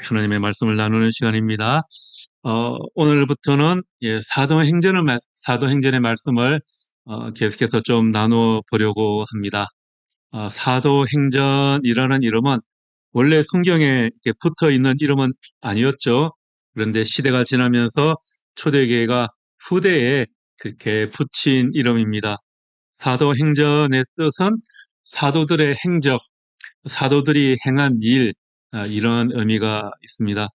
하나님의 말씀을 나누는 시간입니다. 오늘부터는 사도행전의 말씀을 계속해서 좀 나눠 보려고 합니다. 사도행전이라는 이름은 원래 성경에 이렇게 붙어 있는 이름은 아니었죠. 그런데 시대가 지나면서 초대교회가 후대에 그렇게 붙인 이름입니다. 사도행전의 뜻은 사도들의 행적, 사도들이 행한 일, 이런 의미가 있습니다.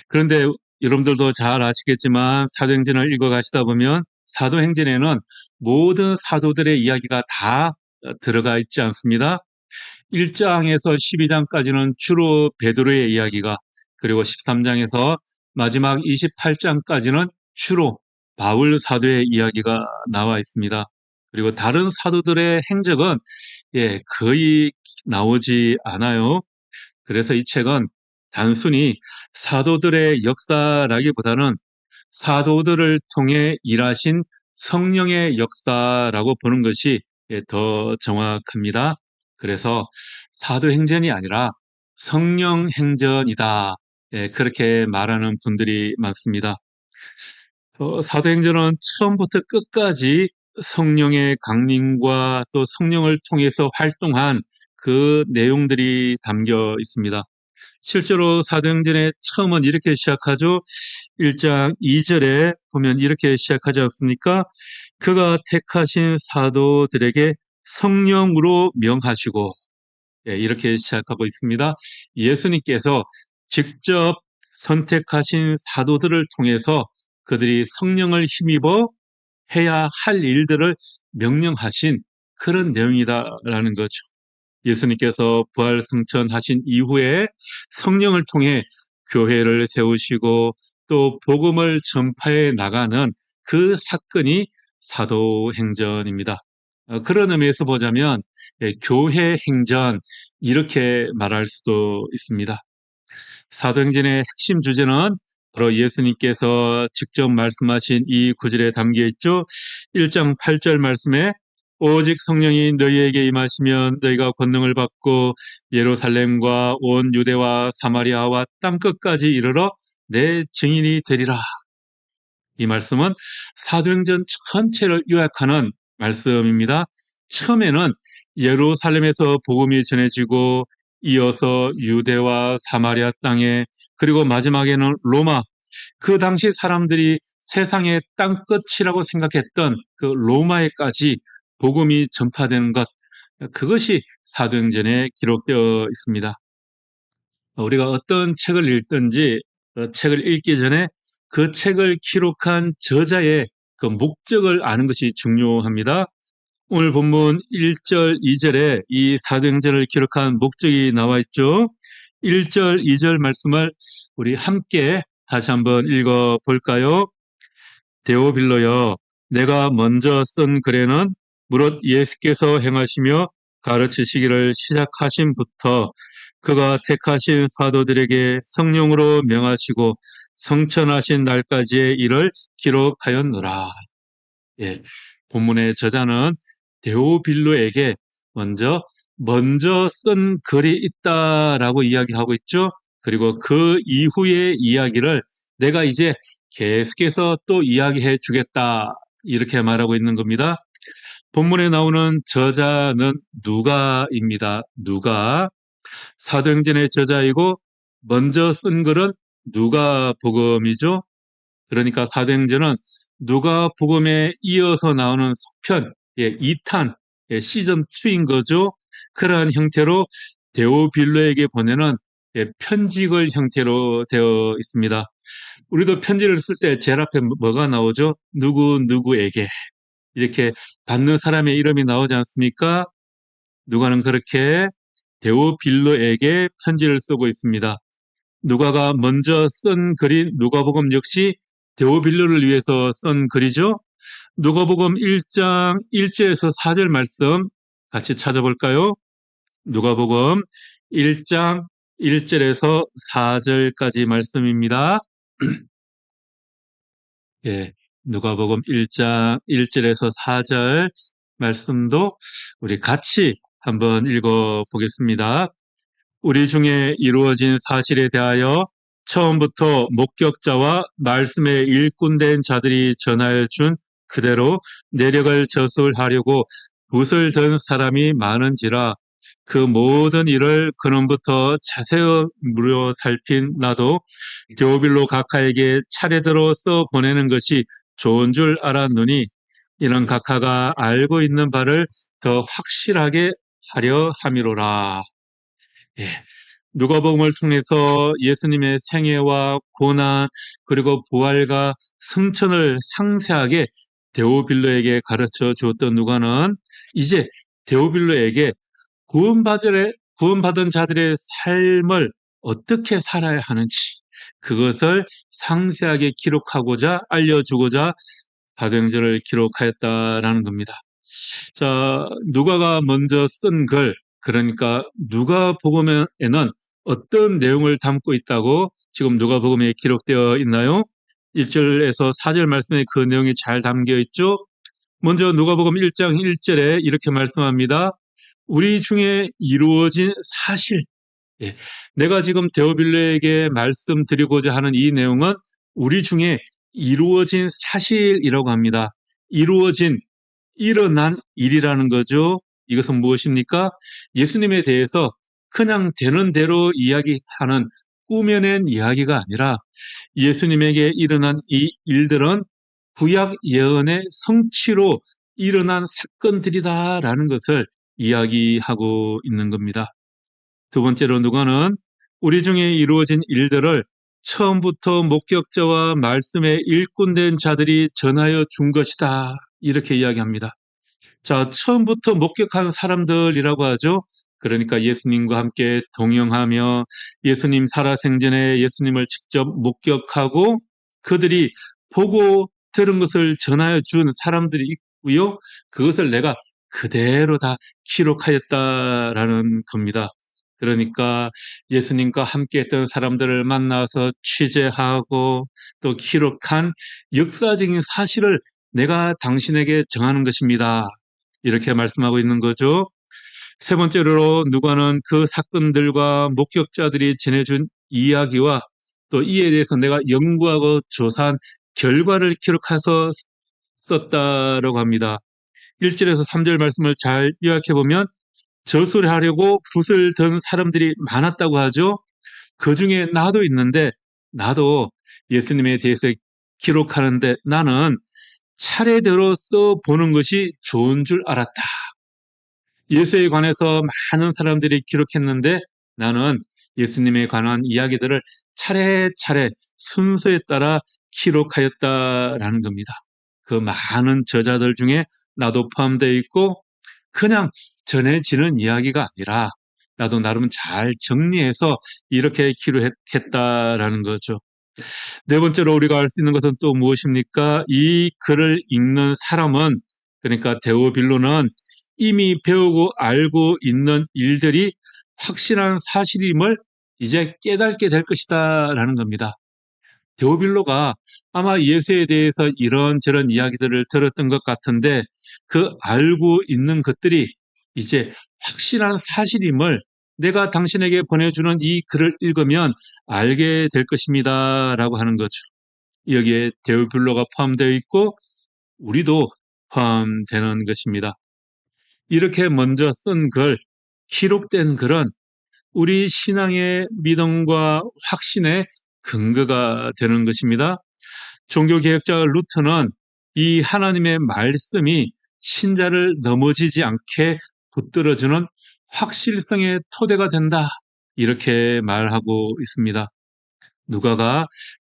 그런데 여러분들도 잘 아시겠지만 사도행전을 읽어가시다 보면 사도행전에는 모든 사도들의 이야기가 다 들어가 있지 않습니다. 1장에서 12장까지는 주로 베드로의 이야기가, 그리고 13장에서 마지막 28장까지는 주로 바울 사도의 이야기가 나와 있습니다. 그리고 다른 사도들의 행적은 거의 나오지 않아요. 그래서 이 책은 단순히 사도들의 역사라기보다는 사도들을 통해 일하신 성령의 역사라고 보는 것이 더 정확합니다. 그래서 사도행전이 아니라 성령행전이다. 그렇게 말하는 분들이 많습니다. 사도행전은 처음부터 끝까지 성령의 강림과 또 성령을 통해서 활동한 그 내용들이 담겨 있습니다. 실제로 사도행전의 처음은 이렇게 시작하죠. 1장 2절에 보면 이렇게 시작하지 않습니까? 그가 택하신 사도들에게 성령으로 명하시고, 이렇게 시작하고 있습니다. 예수님께서 직접 선택하신 사도들을 통해서 그들이 성령을 힘입어 해야 할 일들을 명령하신 그런 내용이다라는 거죠. 예수님께서 부활 승천하신 이후에 성령을 통해 교회를 세우시고 또 복음을 전파해 나가는 그 사건이 사도행전입니다. 그런 의미에서 보자면 교회 행전, 이렇게 말할 수도 있습니다. 사도행전의 핵심 주제는 바로 예수님께서 직접 말씀하신 이 구절에 담겨 있죠. 1장 8절 말씀에 오직 성령이 너희에게 임하시면 너희가 권능을 받고 예루살렘과 온 유대와 사마리아와 땅끝까지 이르러 내 증인이 되리라. 이 말씀은 사도행전 전체를 요약하는 말씀입니다. 처음에는 예루살렘에서 복음이 전해지고 이어서 유대와 사마리아 땅에, 그리고 마지막에는 로마, 그 당시 사람들이 세상의 땅끝이라고 생각했던 그 로마에까지 복음이 전파되는 것, 그것이 사도행전에 기록되어 있습니다. 우리가 어떤 책을 읽든지 책을 읽기 전에 그 책을 기록한 저자의 그 목적을 아는 것이 중요합니다. 오늘 본문 1절, 2절에 이 사도행전을 기록한 목적이 나와 있죠. 1절, 2절 말씀을 우리 함께 다시 한번 읽어볼까요? 데오빌로여, 내가 먼저 쓴 글에는 무릇 예수께서 행하시며 가르치시기를 시작하신부터 그가 택하신 사도들에게 성령으로 명하시고 성천하신 날까지의 일을 기록하였노라. 본문의 저자는 데오빌로에게 먼저 쓴 글이 있다라고 이야기하고 있죠. 그리고 그 이후의 이야기를 내가 이제 계속해서 또 이야기해 주겠다, 이렇게 말하고 있는 겁니다. 본문에 나오는 저자는 누가입니다. 누가. 사도행전의 저자이고 먼저 쓴 글은 누가복음이죠. 그러니까 사도행전은 누가복음에 이어서 나오는 속편, 2탄, 시즌 2인 거죠. 그러한 형태로 데오빌로에게 보내는 편지글 형태로 되어 있습니다. 우리도 편지를 쓸 때 제일 앞에 뭐가 나오죠? 누구에게. 이렇게 받는 사람의 이름이 나오지 않습니까? 누가는 그렇게 데오빌로에게 편지를 쓰고 있습니다. 누가가 먼저 쓴 글인 누가복음 역시 데오빌로를 위해서 쓴 글이죠. 누가복음 1장 1절에서 4절 말씀 같이 찾아볼까요? 누가복음 1장 1절에서 4절까지 말씀입니다. 누가복음 1장 1절에서 4절 말씀도 우리 같이 한번 읽어보겠습니다. 우리 중에 이루어진 사실에 대하여 처음부터 목격자와 말씀의 일꾼된 자들이 전하여 준 그대로 내력을 저술하려고 붓을 든 사람이 많은지라 그 모든 일을 근원부터 자세히 물어 살핀 나도 데오빌로 각하에게 차례대로 써 보내는 것이 좋은 줄 알았노니 이런 각하가 알고 있는 바를 더 확실하게 하려 함이로라. 예. 누가복음을 통해서 예수님의 생애와 고난 그리고 부활과 승천을 상세하게 데오빌로에게 가르쳐 주었던 누가는 이제 데오빌로에게 구원받은 자들의 삶을 어떻게 살아야 하는지 그것을 상세하게 기록하고자 알려주고자 사도행전을 기록하였다라는 겁니다. 자, 누가가 먼저 쓴 글, 그러니까 누가복음에는 어떤 내용을 담고 있다고 지금 누가복음에 기록되어 있나요? 1절에서 4절 말씀에 그 내용이 잘 담겨 있죠? 먼저 누가복음 1장 1절에 이렇게 말씀합니다. 우리 중에 이루어진 사실, 예, 내가 지금 데오빌로에게 말씀드리고자 하는 이 내용은 우리 중에 이루어진 사실이라고 합니다. 이루어진, 일어난 일이라는 거죠. 이것은 무엇입니까? 예수님에 대해서 그냥 되는 대로 이야기하는 꾸며낸 이야기가 아니라 예수님에게 일어난 이 일들은 구약 예언의 성취로 일어난 사건들이다라는 것을 이야기하고 있는 겁니다. 두 번째로 누가는 우리 중에 이루어진 일들을 처음부터 목격자와 말씀에 일꾼된 자들이 전하여 준 것이다. 이렇게 이야기합니다. 자, 처음부터 목격한 사람들이라고 하죠. 그러니까 예수님과 함께 동행하며 예수님 살아생전에 예수님을 직접 목격하고 그들이 보고 들은 것을 전하여 준 사람들이 있고요. 그것을 내가 그대로 다 기록하였다라는 겁니다. 그러니까 예수님과 함께 했던 사람들을 만나서 취재하고 또 기록한 역사적인 사실을 내가 당신에게 정하는 것입니다. 이렇게 말씀하고 있는 거죠. 세 번째로 누가는 그 사건들과 목격자들이 전해준 이야기와 또 이에 대해서 내가 연구하고 조사한 결과를 기록해서 썼다라고 합니다. 1절에서 3절 말씀을 잘 요약해보면 저술하려고 붓을 든 사람들이 많았다고 하죠. 그 중에 나도 있는데 나도 예수님에 대해서 기록하는데 나는 차례대로 써보는 것이 좋은 줄 알았다. 예수에 관해서 많은 사람들이 기록했는데 나는 예수님에 관한 이야기들을 차례차례 순서에 따라 기록하였다라는 겁니다. 그 많은 저자들 중에 나도 포함되어 있고 그냥 전해지는 이야기가 아니라 나도 나름 잘 정리해서 이렇게 기록했다라는 거죠. 네 번째로 우리가 알 수 있는 것은 또 무엇입니까? 이 글을 읽는 사람은 그러니까 데오빌로는 이미 배우고 알고 있는 일들이 확실한 사실임을 이제 깨닫게 될 것이다 라는 겁니다. 데오빌로가 아마 예수에 대해서 이런저런 이야기들을 들었던 것 같은데 그 알고 있는 것들이 이제 확실한 사실임을 내가 당신에게 보내주는 이 글을 읽으면 알게 될 것입니다 라고 하는 거죠. 여기에 데오빌로가 포함되어 있고 우리도 포함되는 것입니다. 이렇게 먼저 쓴 글, 기록된 글은 우리 신앙의 믿음과 확신의 근거가 되는 것입니다. 종교개혁자 루터는 이 하나님의 말씀이 신자를 넘어지지 않게 붙들어주는 확실성의 토대가 된다. 이렇게 말하고 있습니다. 누가가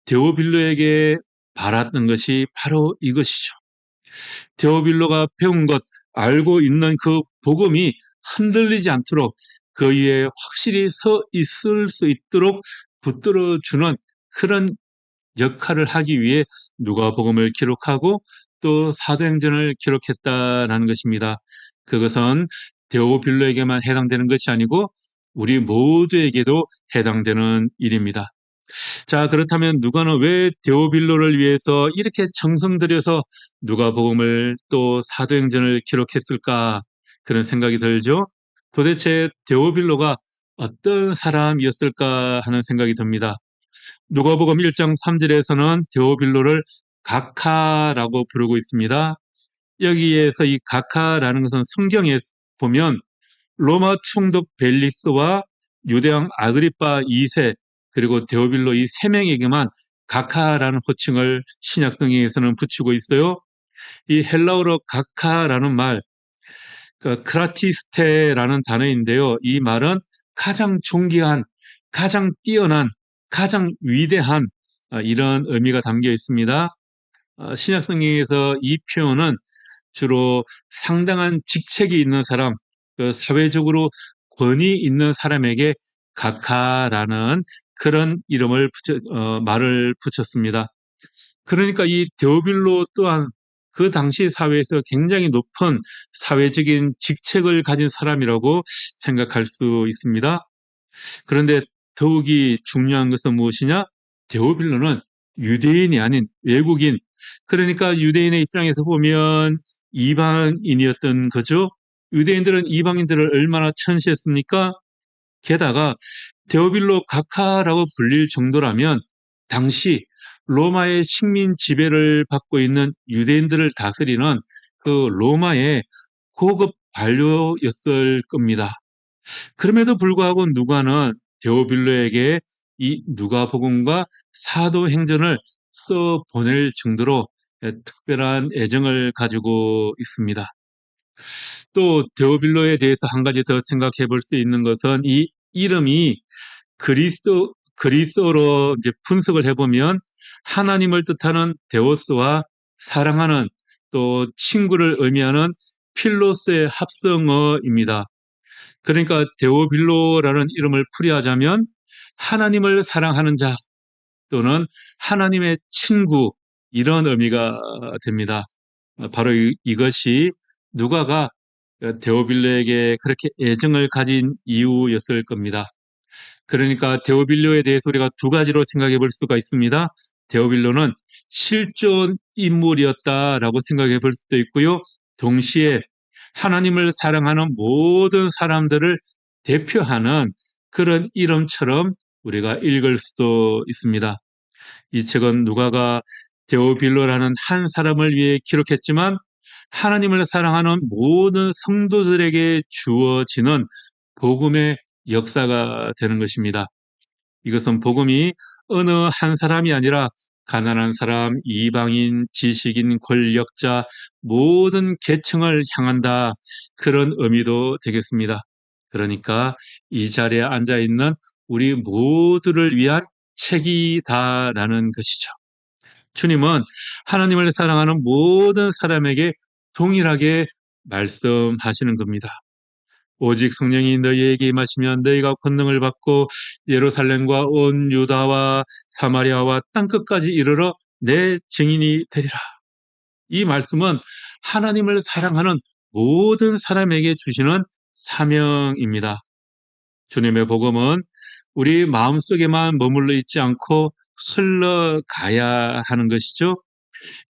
데오빌로에게 바랐던 것이 바로 이것이죠. 데오빌로가 배운 것, 알고 있는 그 복음이 흔들리지 않도록 그 위에 확실히 서 있을 수 있도록 붙들어주는 그런 역할을 하기 위해 누가복음을 기록하고 또 사도행전을 기록했다라는 것입니다. 그것은 데오빌로에게만 해당되는 것이 아니고 우리 모두에게도 해당되는 일입니다. 자, 그렇다면 누가는 왜 데오빌로를 위해서 이렇게 정성 들여서 누가복음을 또 사도행전을 기록했을까? 그런 생각이 들죠. 도대체 데오빌로가 어떤 사람이었을까 하는 생각이 듭니다. 누가복음 1장 3절에서는 데오빌로를 각하라고 부르고 있습니다. 여기에서 이 각하라는 것은 성경에 보면 로마 총독 벨리스와 유대왕 아그리파 2세 그리고 데오빌로 이 세 명에게만 각하라는 호칭을 신약성경에서는 붙이고 있어요. 이 헬라어로 각하라는 말, 크라티스테라는 단어인데요. 이 말은 가장 존귀한, 가장 뛰어난, 가장 위대한 이런 의미가 담겨 있습니다. 신약성경에서 이 표현은 주로 상당한 직책이 있는 사람, 사회적으로 권위 있는 사람에게 각하라는 그런 말을 붙였습니다. 그러니까 이 데오빌로 또한 그 당시 사회에서 굉장히 높은 사회적인 직책을 가진 사람이라고 생각할 수 있습니다. 그런데 더욱이 중요한 것은 무엇이냐? 데오빌로는 유대인이 아닌 외국인, 그러니까 유대인의 입장에서 보면 이방인이었던 거죠. 유대인들은 이방인들을 얼마나 천시했습니까? 게다가 데오빌로 각하라고 불릴 정도라면 당시 로마의 식민 지배를 받고 있는 유대인들을 다스리는 그 로마의 고급 관료였을 겁니다. 그럼에도 불구하고 누가는 데오빌로에게 이 누가복음과 사도행전을 써 보낼 정도로 특별한 애정을 가지고 있습니다. 또 데오빌로에 대해서 한 가지 더 생각해 볼 수 있는 것은 이 이름이 그리스어로 이제 분석을 해보면 하나님을 뜻하는 데오스와 사랑하는 또 친구를 의미하는 필로스의 합성어입니다. 그러니까 데오빌로라는 이름을 풀이하자면 하나님을 사랑하는 자 또는 하나님의 친구 이런 의미가 됩니다. 바로 이것이 누가가 데오빌로에게 그렇게 애정을 가진 이유였을 겁니다. 그러니까 데오빌로에 대해서 우리가 두 가지로 생각해 볼 수가 있습니다. 데오빌로는 실존 인물이었다라고 생각해 볼 수도 있고요. 동시에 하나님을 사랑하는 모든 사람들을 대표하는 그런 이름처럼 우리가 읽을 수도 있습니다. 이 책은 누가가 데오빌로라는 한 사람을 위해 기록했지만 하나님을 사랑하는 모든 성도들에게 주어지는 복음의 역사가 되는 것입니다. 이것은 복음이 어느 한 사람이 아니라 가난한 사람, 이방인, 지식인, 권력자 모든 계층을 향한다. 그런 의미도 되겠습니다. 그러니까 이 자리에 앉아 있는 우리 모두를 위한 책이다라는 것이죠. 주님은 하나님을 사랑하는 모든 사람에게 동일하게 말씀하시는 겁니다. 오직 성령이 너희에게 임하시면 너희가 권능을 받고 예루살렘과 온 유다와 사마리아와 땅끝까지 이르러 내 증인이 되리라. 이 말씀은 하나님을 사랑하는 모든 사람에게 주시는 사명입니다. 주님의 복음은 우리 마음속에만 머물러 있지 않고 흘러가야 하는 것이죠.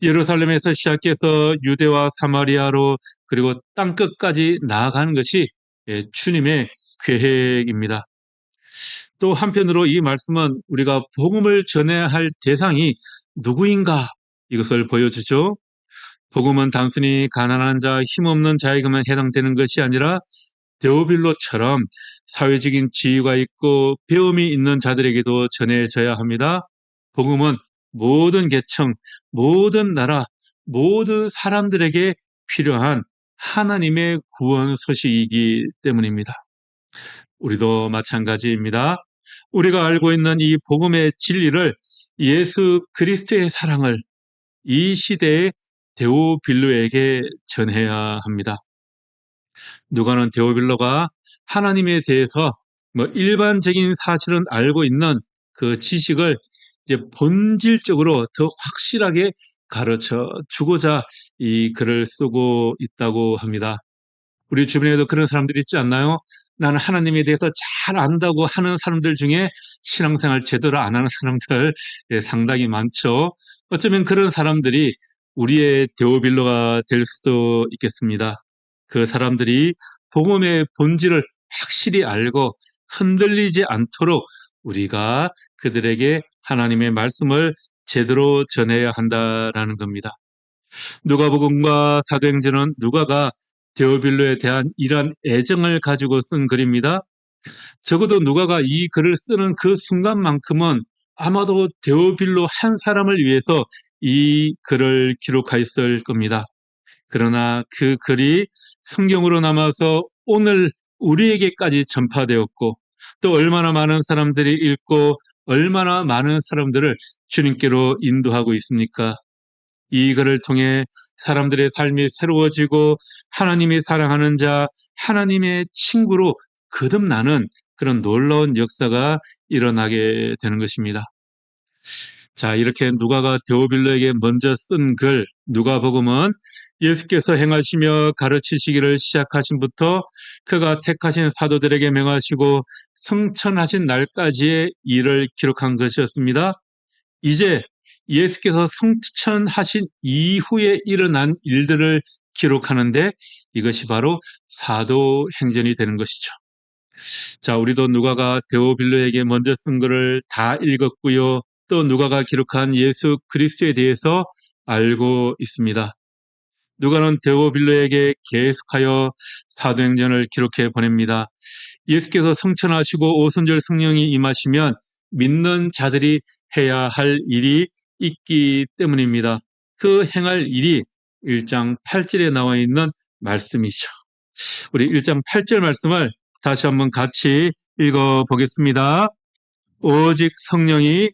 예루살렘에서 시작해서 유대와 사마리아로 그리고 땅끝까지 나아가는 것이 주님의 계획입니다. 또 한편으로 이 말씀은 우리가 복음을 전해야 할 대상이 누구인가 이것을 보여주죠. 복음은 단순히 가난한 자, 힘없는 자에게만 해당되는 것이 아니라 데오빌로처럼 사회적인 지위가 있고 배움이 있는 자들에게도 전해져야 합니다. 복음은 모든 계층, 모든 나라, 모든 사람들에게 필요한 하나님의 구원 소식이기 때문입니다. 우리도 마찬가지입니다. 우리가 알고 있는 이 복음의 진리를 예수 그리스도의 사랑을 이 시대의 데오빌로에게 전해야 합니다. 누가는 데오빌로가 하나님에 대해서 일반적인 사실은 알고 있는 그 지식을 이제 본질적으로 더 확실하게 가르쳐 주고자 이 글을 쓰고 있다고 합니다. 우리 주변에도 그런 사람들이 있지 않나요? 나는 하나님에 대해서 잘 안다고 하는 사람들 중에 신앙생활 제대로 안 하는 사람들 상당히 많죠. 어쩌면 그런 사람들이 우리의 데오빌로가 될 수도 있겠습니다. 그 사람들이 복음의 본질을 확실히 알고 흔들리지 않도록 우리가 그들에게 하나님의 말씀을 제대로 전해야 한다라는 겁니다. 누가복음과 사도행전은 누가가 데오빌로에 대한 이러한 애정을 가지고 쓴 글입니다. 적어도 누가가 이 글을 쓰는 그 순간만큼은 아마도 데오빌로 한 사람을 위해서 이 글을 기록하였을 겁니다. 그러나 그 글이 성경으로 남아서 오늘 우리에게까지 전파되었고 또 얼마나 많은 사람들이 읽고 얼마나 많은 사람들을 주님께로 인도하고 있습니까? 이 글을 통해 사람들의 삶이 새로워지고 하나님이 사랑하는 자, 하나님의 친구로 거듭나는 그런 놀라운 역사가 일어나게 되는 것입니다. 자, 이렇게 누가가 데오빌로에게 먼저 쓴 글, 누가복음은 예수께서 행하시며 가르치시기를 시작하신부터 그가 택하신 사도들에게 명하시고 성천하신 날까지의 일을 기록한 것이었습니다. 이제 예수께서 성천하신 이후에 일어난 일들을 기록하는데 이것이 바로 사도행전이 되는 것이죠. 자, 우리도 누가가 데오빌로에게 먼저 쓴 글을 다 읽었고요. 또 누가가 기록한 예수 그리스도에 대해서 알고 있습니다. 누가는 데오빌로에게 계속하여 사도행전을 기록해 보냅니다. 예수께서 성천하시고 오순절 성령이 임하시면 믿는 자들이 해야 할 일이 있기 때문입니다. 그 행할 일이 1장 8절에 나와 있는 말씀이죠. 우리 1장 8절 말씀을 다시 한번 같이 읽어보겠습니다. 오직 성령이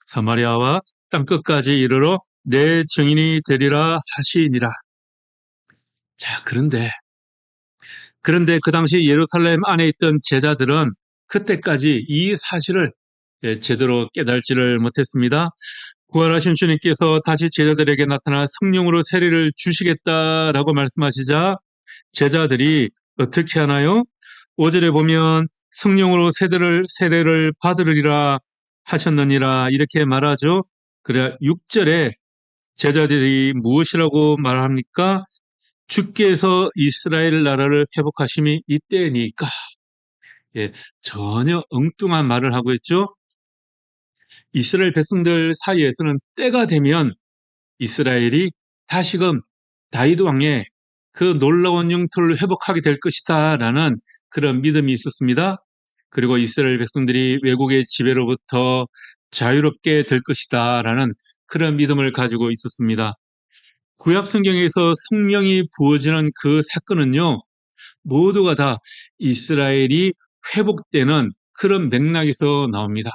사마리아와 땅끝까지 이르러 내 증인이 되리라 하시니라. 자, 그런데 그 당시 예루살렘 안에 있던 제자들은 그때까지 이 사실을 제대로 깨달지를 못했습니다. 부활하신 주님께서 다시 제자들에게 나타나 성령으로 세례를 주시겠다라고 말씀하시자 제자들이 어떻게 하나요? 5절에 보면 성령으로 세례를 받으리라 하셨느니라 이렇게 말하죠. 그래 6절에 제자들이 무엇이라고 말합니까? 주께서 이스라엘 나라를 회복하심이 이때니까. 예, 전혀 엉뚱한 말을 하고 있죠. 이스라엘 백성들 사이에서는 때가 되면 이스라엘이 다시금 다윗 왕의 그 놀라운 영토를 회복하게 될 것이다 라는 그런 믿음이 있었습니다. 그리고 이스라엘 백성들이 외국의 지배로부터 자유롭게 될 것이다 라는 그런 믿음을 가지고 있었습니다. 구약 성경에서 성령이 부어지는 그 사건은요, 모두가 다 이스라엘이 회복되는 그런 맥락에서 나옵니다.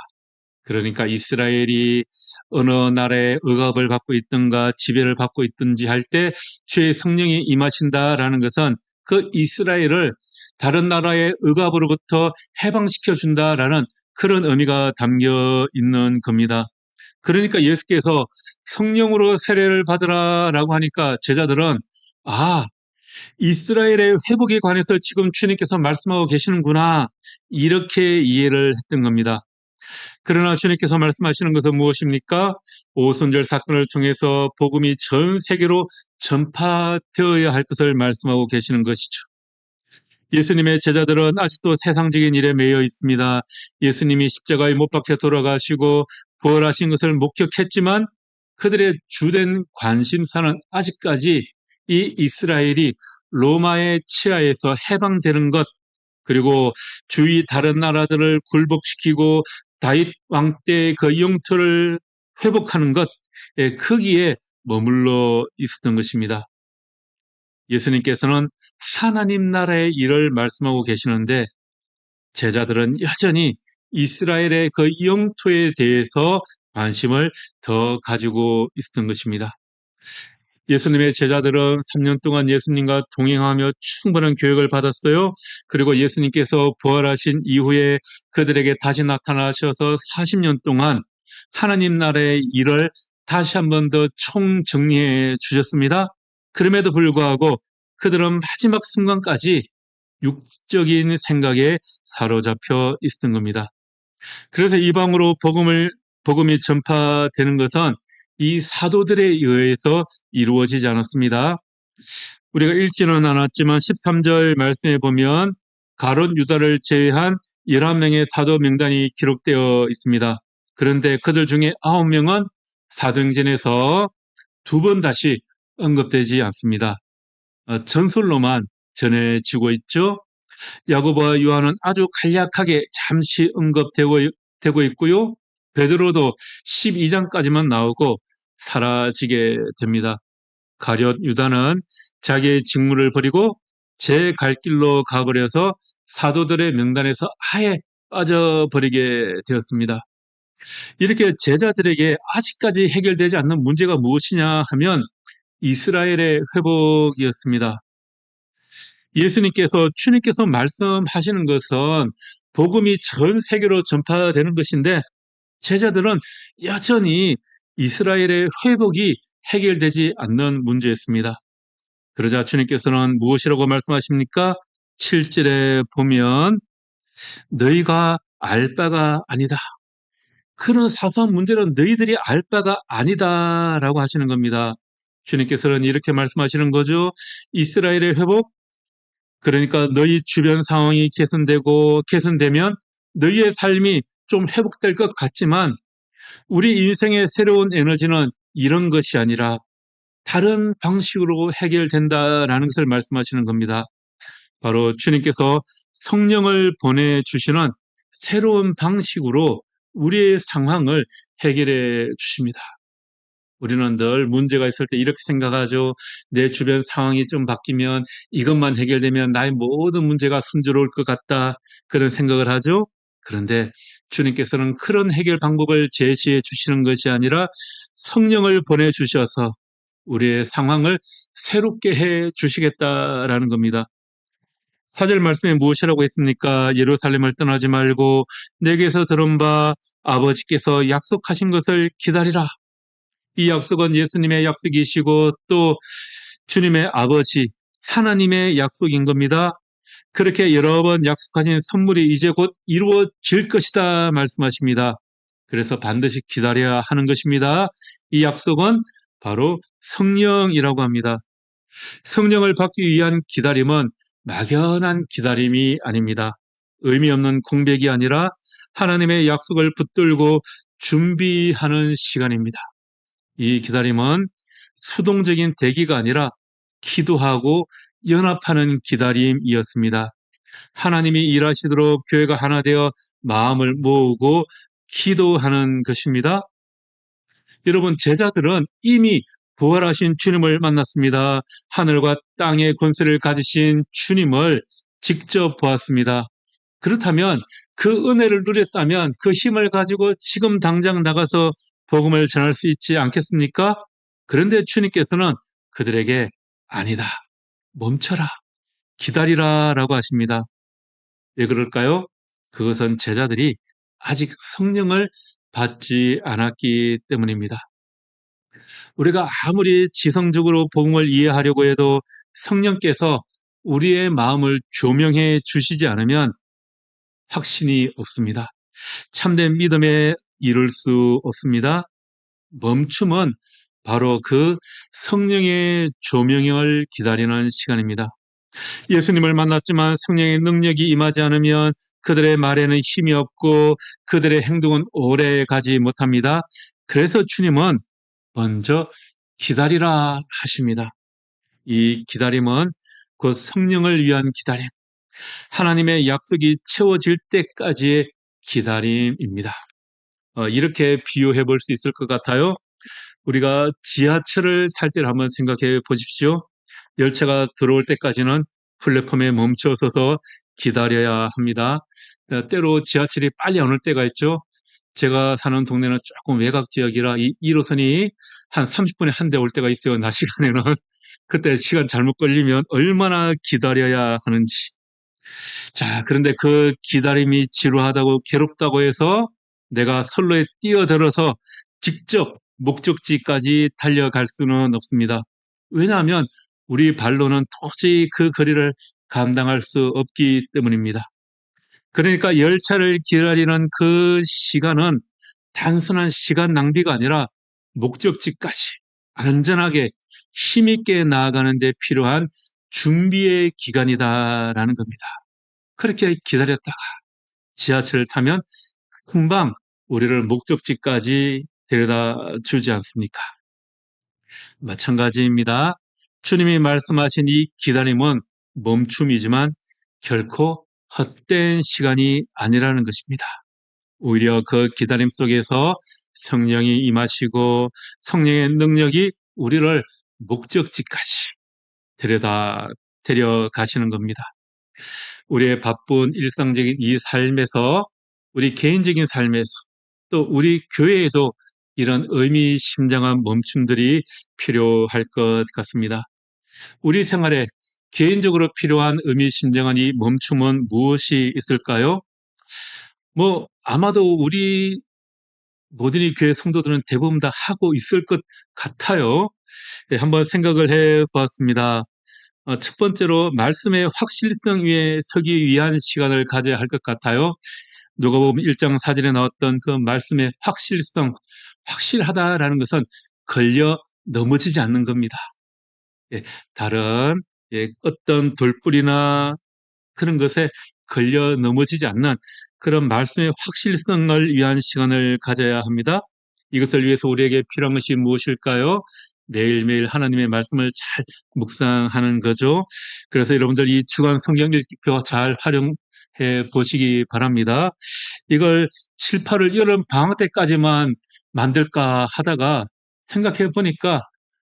그러니까 이스라엘이 어느 나라의 억압을 받고 있든가 지배를 받고 있든지 할 때 주의 성령이 임하신다라는 것은 그 이스라엘을 다른 나라의 억압으로부터 해방시켜준다라는 그런 의미가 담겨 있는 겁니다. 그러니까 예수께서 성령으로 세례를 받으라라고 하니까 제자들은 이스라엘의 회복에 관해서 지금 주님께서 말씀하고 계시는구나 이렇게 이해를 했던 겁니다. 그러나 주님께서 말씀하시는 것은 무엇입니까? 오순절 사건을 통해서 복음이 전 세계로 전파되어야 할 것을 말씀하고 계시는 것이죠. 예수님의 제자들은 아직도 세상적인 일에 매여 있습니다. 예수님이 십자가에 못 박혀 돌아가시고 부활하신 것을 목격했지만 그들의 주된 관심사는 아직까지 이 이스라엘이 로마의 치하에서 해방되는 것, 그리고 주위 다른 나라들을 굴복시키고 다윗 왕 때 그 영토를 회복하는 것, 거기에 머물러 있었던 것입니다. 예수님께서는 하나님 나라의 일을 말씀하고 계시는데 제자들은 여전히 이스라엘의 그 영토에 대해서 관심을 더 가지고 있었던 것입니다. 예수님의 제자들은 3년 동안 예수님과 동행하며 충분한 교육을 받았어요. 그리고 예수님께서 부활하신 이후에 그들에게 다시 나타나셔서 40년 동안 하나님 나라의 일을 다시 한 번 더 총정리해 주셨습니다. 그럼에도 불구하고 그들은 마지막 순간까지 육적인 생각에 사로잡혀 있었던 겁니다. 그래서 이방으로 복음이 전파되는 것은 이 사도들에 의해서 이루어지지 않았습니다. 우리가 읽지는 않았지만 13절 말씀에 보면 가룟 유다를 제외한 11명의 사도 명단이 기록되어 있습니다. 그런데 그들 중에 9명은 사도행전에서 2번 다시 언급되지 않습니다. 전설로만 전해지고 있죠. 야고보와 요한은 아주 간략하게 잠시 언급되고 있고요. 베드로도 12장까지만 나오고 사라지게 됩니다. 가룟 유다는 자기의 직무를 버리고 제 갈 길로 가버려서 사도들의 명단에서 아예 빠져버리게 되었습니다. 이렇게 제자들에게 아직까지 해결되지 않는 문제가 무엇이냐 하면 이스라엘의 회복이었습니다. 주님께서 말씀하시는 것은 복음이 전 세계로 전파되는 것인데 제자들은 여전히 이스라엘의 회복이 해결되지 않는 문제였습니다. 그러자 주님께서는 무엇이라고 말씀하십니까? 7절에 보면 너희가 알 바가 아니다. 그런 사소한 문제는 너희들이 알 바가 아니다라고 하시는 겁니다. 주님께서는 이렇게 말씀하시는 거죠. 이스라엘의 회복, 그러니까 너희 주변 상황이 개선되면 너희의 삶이 좀 회복될 것 같지만 우리 인생의 새로운 에너지는 이런 것이 아니라 다른 방식으로 해결된다라는 것을 말씀하시는 겁니다. 바로 주님께서 성령을 보내주시는 새로운 방식으로 우리의 상황을 해결해 주십니다. 우리는 늘 문제가 있을 때 이렇게 생각하죠. 내 주변 상황이 좀 바뀌면 이것만 해결되면 나의 모든 문제가 순조로울 것 같다. 그런 생각을 하죠. 그런데 주님께서는 그런 해결 방법을 제시해 주시는 것이 아니라 성령을 보내주셔서 우리의 상황을 새롭게 해 주시겠다라는 겁니다. 4절 말씀에 무엇이라고 했습니까? 예루살렘을 떠나지 말고 내게서 들은 바 아버지께서 약속하신 것을 기다리라. 이 약속은 예수님의 약속이시고 또 주님의 아버지 하나님의 약속인 겁니다. 그렇게 여러 번 약속하신 선물이 이제 곧 이루어질 것이다 말씀하십니다. 그래서 반드시 기다려야 하는 것입니다. 이 약속은 바로 성령이라고 합니다. 성령을 받기 위한 기다림은 막연한 기다림이 아닙니다. 의미 없는 공백이 아니라 하나님의 약속을 붙들고 준비하는 시간입니다. 이 기다림은 수동적인 대기가 아니라 기도하고 연합하는 기다림이었습니다. 하나님이 일하시도록 교회가 하나 되어 마음을 모으고 기도하는 것입니다. 여러분, 제자들은 이미 부활하신 주님을 만났습니다. 하늘과 땅의 권세를 가지신 주님을 직접 보았습니다. 그렇다면 그 은혜를 누렸다면 그 힘을 가지고 지금 당장 나가서 복음을 전할 수 있지 않겠습니까? 그런데 주님께서는 그들에게 아니다. 멈춰라. 기다리라 라고 하십니다. 왜 그럴까요? 그것은 제자들이 아직 성령을 받지 않았기 때문입니다. 우리가 아무리 지성적으로 복음을 이해하려고 해도 성령께서 우리의 마음을 조명해 주시지 않으면 확신이 없습니다. 참된 믿음에 이룰 수 없습니다. 멈춤은 바로 그 성령의 조명을 기다리는 시간입니다. 예수님을 만났지만 성령의 능력이 임하지 않으면 그들의 말에는 힘이 없고 그들의 행동은 오래 가지 못합니다. 그래서 주님은 먼저 기다리라 하십니다. 이 기다림은 곧 성령을 위한 기다림, 하나님의 약속이 채워질 때까지의 기다림입니다. 이렇게 비유해 볼 수 있을 것 같아요. 우리가 지하철을 탈 때를 한번 생각해 보십시오. 열차가 들어올 때까지는 플랫폼에 멈춰서서 기다려야 합니다. 때로 지하철이 빨리 안 올 때가 있죠. 제가 사는 동네는 조금 외곽 지역이라 이 1호선이 한 30분에 한 대 올 때가 있어요. 낮 시간에는. 그때 시간 잘못 걸리면 얼마나 기다려야 하는지. 자, 그런데 그 기다림이 지루하다고 괴롭다고 해서 내가 선로에 뛰어들어서 직접 목적지까지 달려갈 수는 없습니다. 왜냐하면 우리 발로는 도저히 그 거리를 감당할 수 없기 때문입니다. 그러니까 열차를 기다리는 그 시간은 단순한 시간 낭비가 아니라 목적지까지 안전하게 힘있게 나아가는 데 필요한 준비의 기간이다라는 겁니다. 그렇게 기다렸다가 지하철을 타면 금방 우리를 목적지까지 데려다 주지 않습니까? 마찬가지입니다. 주님이 말씀하신 이 기다림은 멈춤이지만 결코 헛된 시간이 아니라는 것입니다. 오히려 그 기다림 속에서 성령이 임하시고 성령의 능력이 우리를 목적지까지 데려가시는 겁니다. 우리의 바쁜 일상적인 이 삶에서, 우리 개인적인 삶에서, 또 우리 교회에도 이런 의미심장한 멈춤들이 필요할 것 같습니다. 우리 생활에 개인적으로 필요한 의미심장한 이 멈춤은 무엇이 있을까요? 아마도 우리 모든 이 교회 성도들은 대부분 다 하고 있을 것 같아요. 네, 한번 생각을 해보았습니다. 첫 번째로 말씀의 확실성 위에 서기 위한 시간을 가져야 할 것 같아요. 누가복음 1장 4절에 나왔던 그 말씀의 확실성, 확실하다라는 것은 걸려 넘어지지 않는 겁니다. 예, 다른 어떤 돌뿌리나 그런 것에 걸려 넘어지지 않는 그런 말씀의 확실성을 위한 시간을 가져야 합니다. 이것을 위해서 우리에게 필요한 것이 무엇일까요? 매일매일 하나님의 말씀을 잘 묵상하는 거죠. 그래서 여러분들 이 주간 성경 읽기표 잘 활용해 보시기 바랍니다. 이걸 7, 8월 여름 방학 때까지만 만들까 하다가 생각해 보니까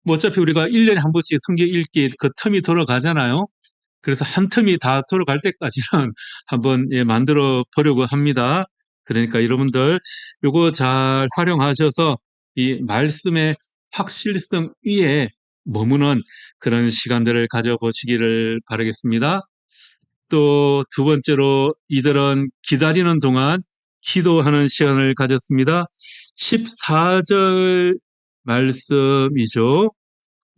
어차피 우리가 1년에 한 번씩 성경 읽기 그 텀이 돌아가잖아요. 그래서 한 텀이 다 돌아갈 때까지는 한번 만들어 보려고 합니다. 그러니까 여러분들 요거 잘 활용하셔서 이 말씀의 확실성 위에 머무는 그런 시간들을 가져보시기를 바라겠습니다. 또 두 번째로 이들은 기다리는 동안 기도하는 시간을 가졌습니다. 14절 말씀이죠.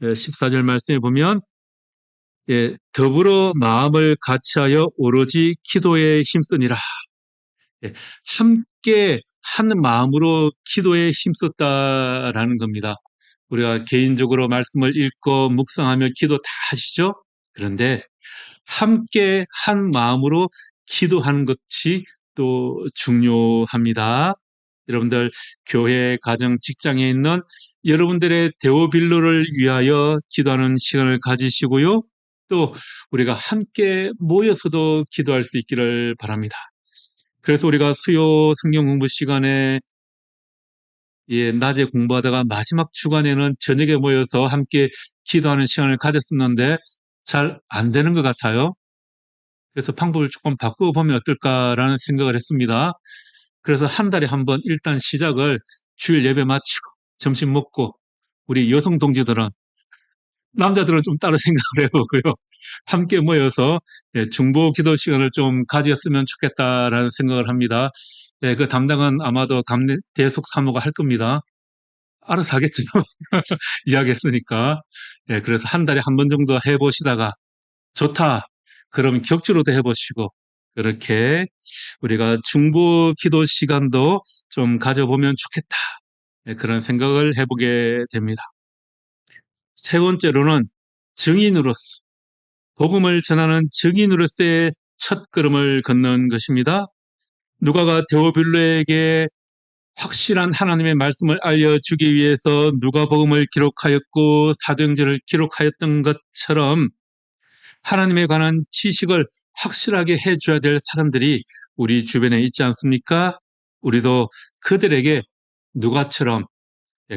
14절 말씀에 보면 더불어 마음을 같이하여 오로지 기도에 힘쓰니라. 함께 한 마음으로 기도에 힘썼다라는 겁니다. 우리가 개인적으로 말씀을 읽고 묵상하며 기도 다 하시죠? 그런데 함께 한 마음으로 기도하는 것이 또 중요합니다. 여러분들 교회, 가정, 직장에 있는 여러분들의 데오빌로를 위하여 기도하는 시간을 가지시고요. 또 우리가 함께 모여서도 기도할 수 있기를 바랍니다. 그래서 우리가 수요 성경 공부 시간에 낮에 공부하다가 마지막 주간에는 저녁에 모여서 함께 기도하는 시간을 가졌었는데 잘 안 되는 것 같아요. 그래서 방법을 조금 바꿔보면 어떨까라는 생각을 했습니다. 그래서 한 달에 한 번 일단 시작을 주일 예배 마치고 점심 먹고 우리 여성 동지들은, 남자들은 좀 따로 생각을 해보고요. 함께 모여서 중보 기도 시간을 좀 가졌으면 좋겠다라는 생각을 합니다. 그 담당은 아마도 대속 사모가 할 겁니다. 알아서 하겠죠. 이야기했으니까. 그래서 한 달에 한 번 정도 해보시다가 좋다, 그럼 격주로도 해보시고, 그렇게 우리가 중보 기도 시간도 좀 가져보면 좋겠다. 그런 생각을 해보게 됩니다. 세 번째로는 증인으로서, 복음을 전하는 증인으로서의 첫 걸음을 걷는 것입니다. 누가가 데오빌로에게 확실한 하나님의 말씀을 알려주기 위해서 누가복음을 기록하였고 사도행전을 기록하였던 것처럼 하나님에 관한 지식을 확실하게 해줘야 될 사람들이 우리 주변에 있지 않습니까? 우리도 그들에게 누가처럼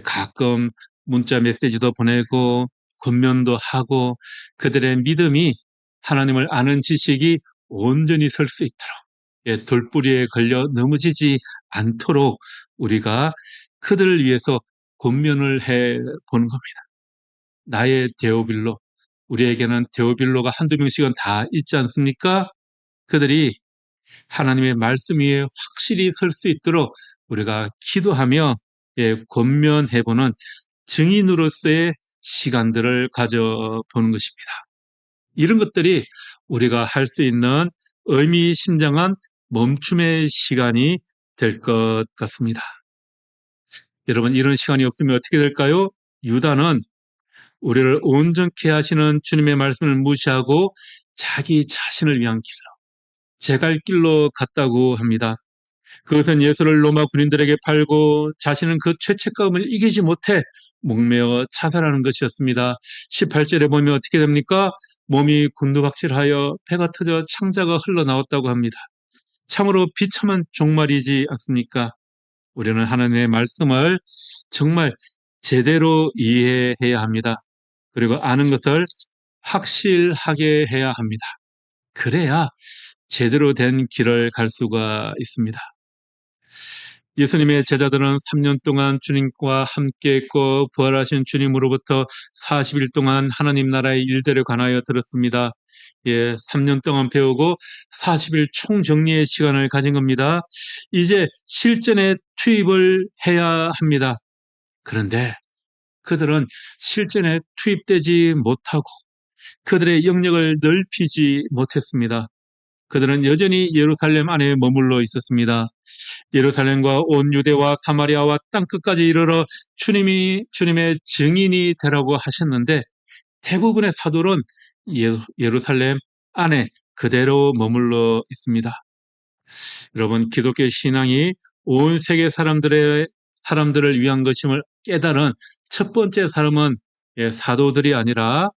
가끔 문자 메시지도 보내고 권면도 하고 그들의 믿음이, 하나님을 아는 지식이 온전히 설 수 있도록, 돌뿌리에 걸려 넘어지지 않도록 우리가 그들을 위해서 권면을 해 보는 겁니다. 나의 데오빌로, 우리에게는 데오빌로가 한두 명씩은 다 있지 않습니까? 그들이 하나님의 말씀 위에 확실히 설 수 있도록 우리가 기도하며 권면해보는 증인으로서의 시간들을 가져보는 것입니다. 이런 것들이 우리가 할 수 있는 의미심장한 멈춤의 시간이 될 것 같습니다. 여러분, 이런 시간이 없으면 어떻게 될까요? 유다는 우리를 온전케 하시는 주님의 말씀을 무시하고 자기 자신을 위한 길로, 제 갈 길로 갔다고 합니다. 그것은 예수를 로마 군인들에게 팔고 자신은 그 죄책감을 이기지 못해 목매어 자살하는 것이었습니다. 18절에 보면 어떻게 됩니까? 몸이 곤두박질하여 배가 터져 창자가 흘러나왔다고 합니다. 참으로 비참한 종말이지 않습니까? 우리는 하나님의 말씀을 정말 제대로 이해해야 합니다. 그리고 아는 것을 확실하게 해야 합니다. 그래야 제대로 된 길을 갈 수가 있습니다. 예수님의 제자들은 3년 동안 주님과 함께했고 부활하신 주님으로부터 40일 동안 하나님 나라의 일들에 관하여 들었습니다. 3년 동안 배우고 40일 총정리의 시간을 가진 겁니다. 이제 실전에 투입을 해야 합니다. 그런데 그들은 실전에 투입되지 못하고 그들의 영역을 넓히지 못했습니다. 그들은 여전히 예루살렘 안에 머물러 있었습니다. 예루살렘과 온 유대와 사마리아와 땅끝까지 이르러 주님의 증인이 되라고 하셨는데 대부분의 사도는 예루살렘 안에 그대로 머물러 있습니다. 여러분, 기독교 신앙이 온 세계 사람들을 위한 것임을 깨달은 첫 번째 사람은 사도들이 아니라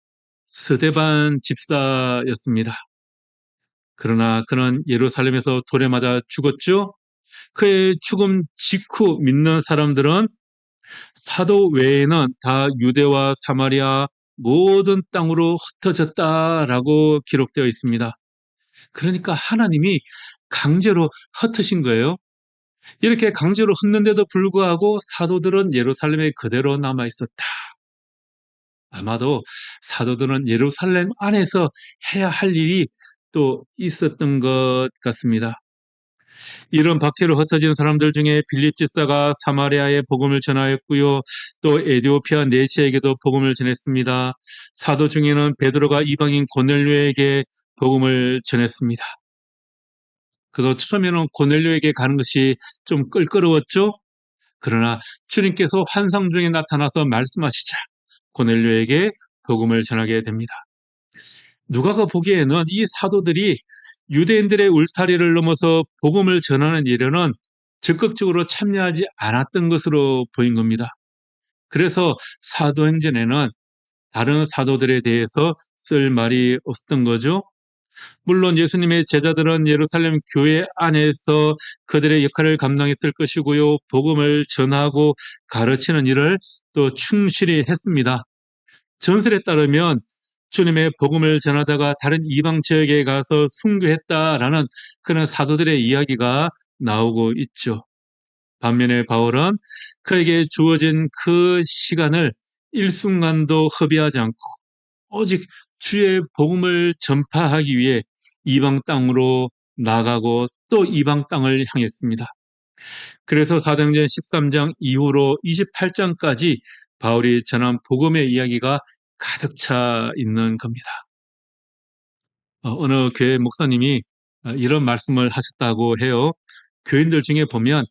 스데반 집사였습니다. 그러나 그는 예루살렘에서 돌에 맞아 죽었죠. 그의 죽음 직후 믿는 사람들은 사도 외에는 다 유대와 사마리아 모든 땅으로 흩어졌다라고 기록되어 있습니다. 그러니까 하나님이 강제로 흩으신 거예요. 이렇게 강제로 흩는데도 불구하고 사도들은 예루살렘에 그대로 남아 있었다. 아마도 사도들은 예루살렘 안에서 해야 할 일이 또 있었던 것 같습니다. 이런 박해로 흩어진 사람들 중에 빌립 집사가 사마리아에 복음을 전하였고요. 또 에디오피아 네시에게도 복음을 전했습니다. 사도 중에는 베드로가 이방인 고넬료에게 복음을 전했습니다. 그도 처음에는 고넬료에게 가는 것이 좀 껄끄러웠죠. 그러나 주님께서 환상 중에 나타나서 말씀하시자 고넬료에게 복음을 전하게 됩니다. 누가가 보기에는 이 사도들이 유대인들의 울타리를 넘어서 복음을 전하는 일에는 적극적으로 참여하지 않았던 것으로 보인 겁니다. 그래서 사도행전에는 다른 사도들에 대해서 쓸 말이 없었던 거죠. 물론 예수님의 제자들은 예루살렘 교회 안에서 그들의 역할을 감당했을 것이고요. 복음을 전하고 가르치는 일을 또 충실히 했습니다. 전설에 따르면 주님의 복음을 전하다가 다른 이방 지역에 가서 순교했다라는 그런 사도들의 이야기가 나오고 있죠. 반면에 바울은 그에게 주어진 그 시간을 일순간도 허비하지 않고 오직 주의 복음을 전파하기 위해 이방 땅으로 나가고 또 이방 땅을 향했습니다. 그래서 사도행전 13장 이후로 28장까지 바울이 전한 복음의 이야기가 가득 차 있는 겁니다. 어느 교회 목사님이 이런 말씀을 하셨다고 해요. 교인들 중에 보면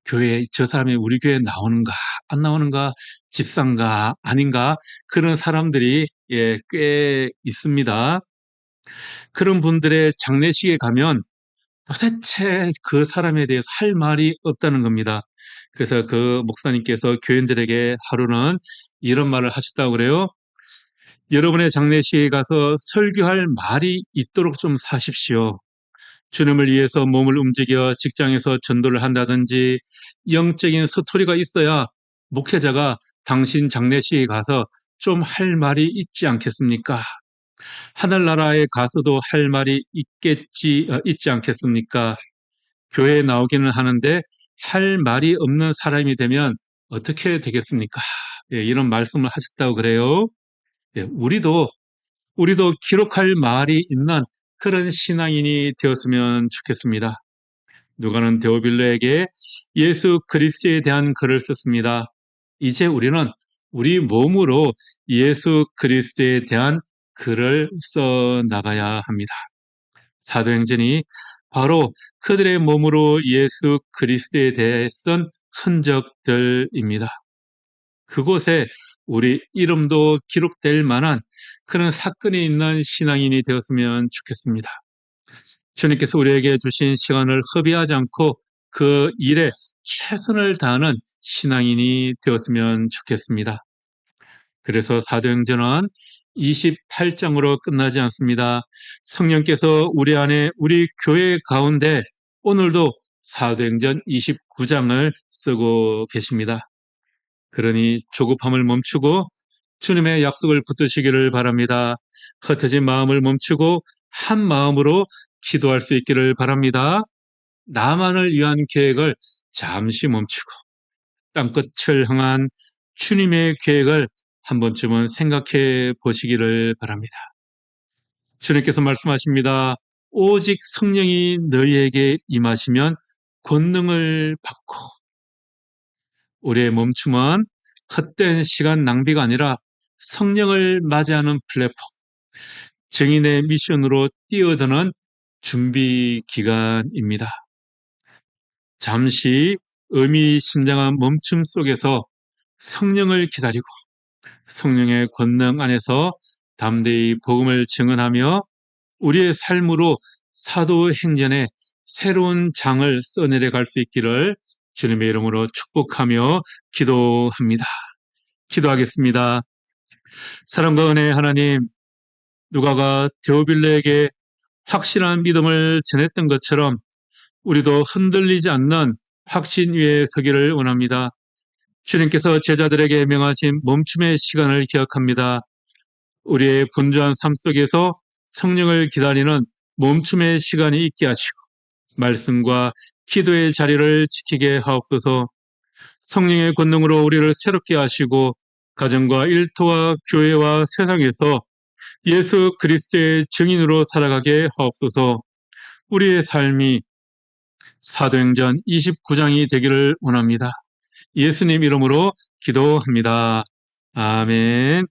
교회에 저 사람이 우리 교회에 나오는가 안 나오는가 집사인가 아닌가 그런 사람들이 꽤 있습니다. 그런 분들의 장례식에 가면 도대체 그 사람에 대해서 할 말이 없다는 겁니다. 그래서 그 목사님께서 교인들에게 하루는 이런 말을 하셨다고 그래요. 여러분의 장례식에 가서 설교할 말이 있도록 좀 사십시오. 주님을 위해서 몸을 움직여 직장에서 전도를 한다든지 영적인 스토리가 있어야 목회자가 당신 장례식에 가서 좀 할 말이 있지 않겠습니까? 하늘나라에 가서도 할 말이 있지 않겠습니까? 교회에 나오기는 하는데 할 말이 없는 사람이 되면 어떻게 되겠습니까? 이런 말씀을 하셨다고 그래요. 우리도 기록할 말이 있는 그런 신앙인이 되었으면 좋겠습니다. 누가는 데오빌로에게 예수 그리스도에 대한 글을 썼습니다. 이제 우리는 우리 몸으로 예수 그리스도에 대한 글을 써 나가야 합니다. 사도행전이 바로 그들의 몸으로 예수 그리스도에 대해 쓴 흔적들입니다. 그곳에 우리 이름도 기록될 만한 그런 사건이 있는 신앙인이 되었으면 좋겠습니다. 주님께서 우리에게 주신 시간을 허비하지 않고 그 일에 최선을 다하는 신앙인이 되었으면 좋겠습니다. 그래서 사도행전은 28장으로 끝나지 않습니다. 성령께서 우리 안에 우리 교회 가운데 오늘도 사도행전 29장을 쓰고 계십니다. 그러니 조급함을 멈추고 주님의 약속을 붙드시기를 바랍니다. 흩어진 마음을 멈추고 한 마음으로 기도할 수 있기를 바랍니다. 나만을 위한 계획을 잠시 멈추고 땅끝을 향한 주님의 계획을 한 번쯤은 생각해 보시기를 바랍니다. 주님께서 말씀하십니다. 오직 성령이 너희에게 임하시면 권능을 받고, 우리의 멈춤은 헛된 시간 낭비가 아니라 성령을 맞이하는 플랫폼, 증인의 미션으로 뛰어드는 준비 기간입니다. 잠시 의미심장한 멈춤 속에서 성령을 기다리고 성령의 권능 안에서 담대히 복음을 증언하며 우리의 삶으로 사도행전의 새로운 장을 써내려 갈 수 있기를 주님의 이름으로 축복하며 기도합니다. 기도하겠습니다. 사랑과 은혜의 하나님, 누가가 데오빌레에게 확실한 믿음을 전했던 것처럼 우리도 흔들리지 않는 확신 위에 서기를 원합니다. 주님께서 제자들에게 명하신 멈춤의 시간을 기억합니다. 우리의 분주한 삶 속에서 성령을 기다리는 멈춤의 시간이 있게 하시고 말씀과 기도의 자리를 지키게 하옵소서. 성령의 권능으로 우리를 새롭게 하시고 가정과 일터와 교회와 세상에서 예수 그리스도의 증인으로 살아가게 하옵소서. 우리의 삶이 사도행전 29장이 되기를 원합니다. 예수님 이름으로 기도합니다. 아멘.